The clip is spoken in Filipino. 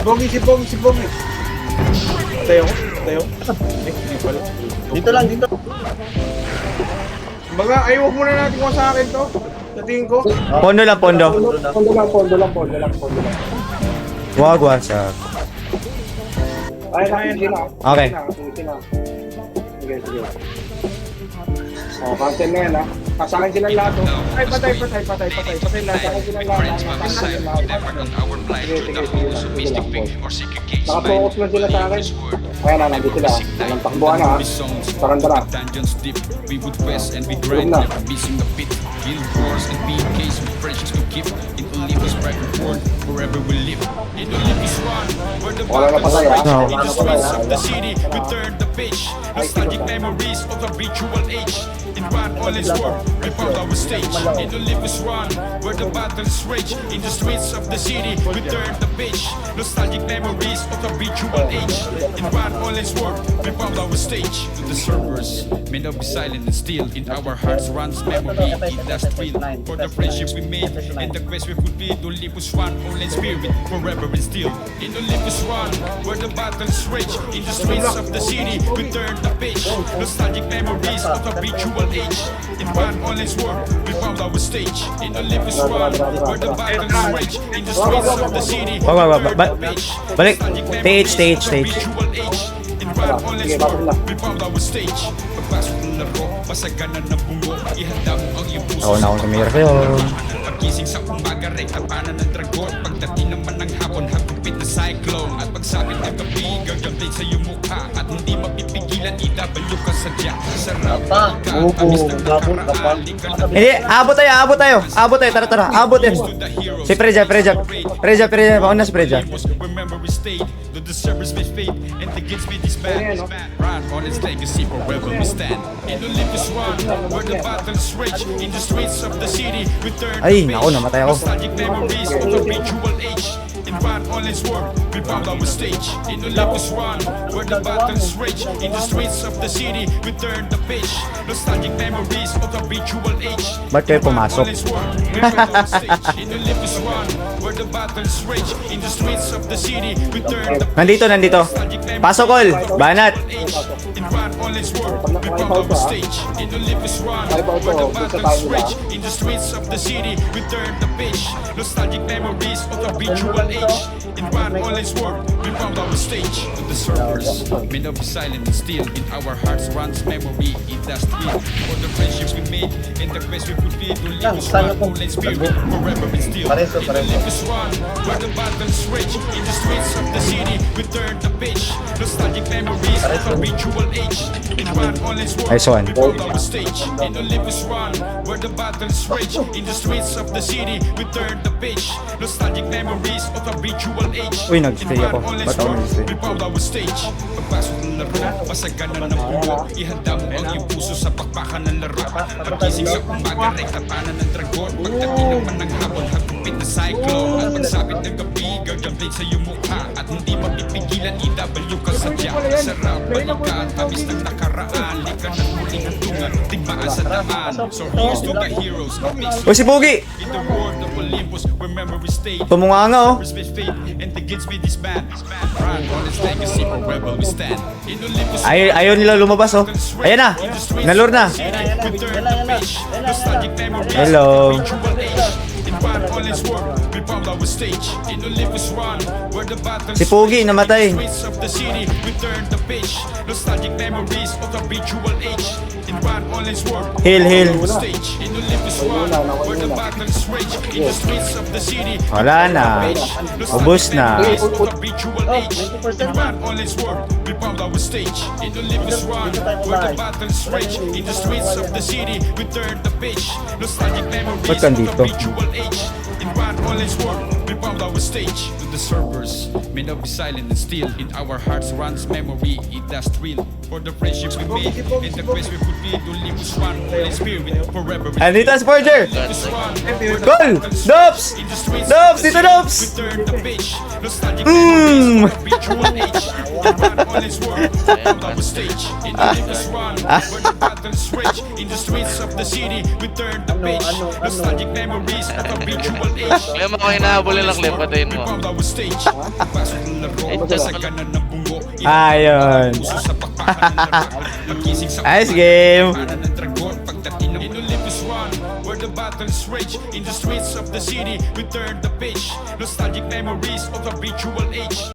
Si Pogi. Tayo. Hindi pala. Dito lang, dito. Baga, ay, huwag muna natin kung sa akin to. Sa tingin ko. Pondo lang. Pondo lang. Wag. Sige na. Okay. Sige. Oh, cancel na yan, ha. Kasakin silang lahat, oh. Ay, patay lahat. Patay lahat. Kasakin silang lahat. Sige. Nakapokus na sila sa akin. Ayan na, nandito sila. Walang takbuhan, ha. Tarandara. We would quest and we grind, Good na. never missing a beat. Guild wars and PKs with friendships to keep. In Olympus, back and forth, wherever we live. In Olympus run, where the Wala na patay, ha. No. in the streets of the city, we turn the page. Nostalgic memories of the ritual age. In one all is war, we found our stage. In Olympus run, where the battles rage. In the streets of the city, we turn the page. Nostalgic memories of the ritual age. In one all is war, we found our stage. To the servers, may not be silent and still. In our hearts runs memory, it does thrill. For the friendship we made, and the quest we fulfilled. Olympus run, all in spirit, forever and still. In Olympus run, where the battles rage. In the streets of the city, we turn the page. Nostalgic memories of the ritual age. In one honest world, we found our stage. In Olympus run, where the battles rage. In the streets of the city, we Wag. turn the page. Balik. Nostalgic Stage. memories of the ritual age. In one honest world, we found our stage. Pagpasok ng laro, masagana ng bungo. Ihanda mo ang iyong puso. Ako na akong kamera kayo. Pagising sa umaga, rektapanan ng dragon. Pagdating naman ng hapon, hagupit na cyclone. At pagsapit ng gabi, gagamit sa iyong mukha. At hindi mapipigilan, idabalyo ka sadya. Sarap ka, tamis ng nakaraan. Hindi, abot tayo. Tara. Abot yan. Si Preja. Mauna si Preja. Where memory stayed, though the service may fade, and the kids may disband. Run on its legacy, forever we stand. In Olympus run, where the battles rage. In the streets of the city, we turn Ay, the naku, page. namatay ako. Nostalgic memories of the ritual age. In one honest world, we found our stage. In Olympus run, where the battles rage. In the streets of the city, we turn the page. Nostalgic memories of the ritual age. Ba't kayo pumasok? In Olympus run, where the battles rage. In the streets of the city, we turn the Nandito. Pasok, Col. Banat. In one honest world, we found our stage. In Olympus run, where the battles rage. In the streets of the city, we turn the page. Nostalgic memories of the ritual age. In one honest world, we found our stage. To the servers, may not be silent and still. In our hearts runs memory, it does thrill. For the friendships we made, and the quest we fulfilled. Olympus run, all in spirit, forever and still. In Olympus run, where the battles rage. In the streets of the city, we turn the page. Nostalgic memories of the ritual age. In one honest world, Nice one. we found our stage. In Olympus run, where the battles rage. In the streets of the city, we turn the page. Nostalgic memories of the ritual age. Uy, nag-stay ako. In Ba't ako one honest nag-stay? world, we found our stage. Pagpasok ng laro, masagana ng bulo. Ihanda mo ang iyong puso sa pakpakan ng laro. Pagising sa umaga, rektapanan ng dragon. Pagdating naman ng hapon, hagupit na cyclone. At pagsapit ng gabi, gagamit sa iyong mukha. At hindi mapipigilan, idabalyo ka sadya. Sarap, balikan, tamis ng nakaraan. Lika ng muling hantungan, tigmaan sa daan. So here's to the heroes, makes Uy, si Pugi. in the world of Olympus, where memory stayed. Tumunganga, oh. Respect fate, and the kids may disband. Run on its legacy, forever we stand. In Olympus, Ayaw nila lumabas, oh. Ayan na. Nalur na. we turn the page. Nostalgic memories Hello. of the ritual age. In one honest world, we found our stage. In Olympus run, where the battles Si Pugi, rage. namatay. In the streets of the city, we turn the page. Nostalgic memories of the ritual age. In one honest world, Heal. stage. In Olympus run, where the battles rage. In the streets of the city, Wala na. Ubus na. In one honest world, we found our stage. In Olympus run, where the battles rage. In the streets of the city, we turn the page. Nostalgic memories Ba't of the kandito? ritual age. In one honest world, we found our stage. To the servers, may not be silent and still. In our hearts runs memory, it does thrill. For the friendship we made and the quest we fulfilled, only was one Holy Spirit forever. Andito ang Sporger! This one, Goal! Dops! Dops! Dito Dops! turn the page. Nostalgic Mm. memories of a virtual age. The one all is world on our stage. In the living one, where the battles rage. In the streets of the city, we turn the page. Nostalgic memories of a virtual age. Kaya mo kayo nahabulin lang clip, patayin mo. Found our stage. Pasok ng laro, sa kanan ng bungo. Ayun. Puso sa pakpakan ng larak. Magising sa Nice game. Para ng dragon, pagdating ng Olympus One, where the battles rage. In the streets of the city, we turn the page. Nostalgic memories of a virtual age.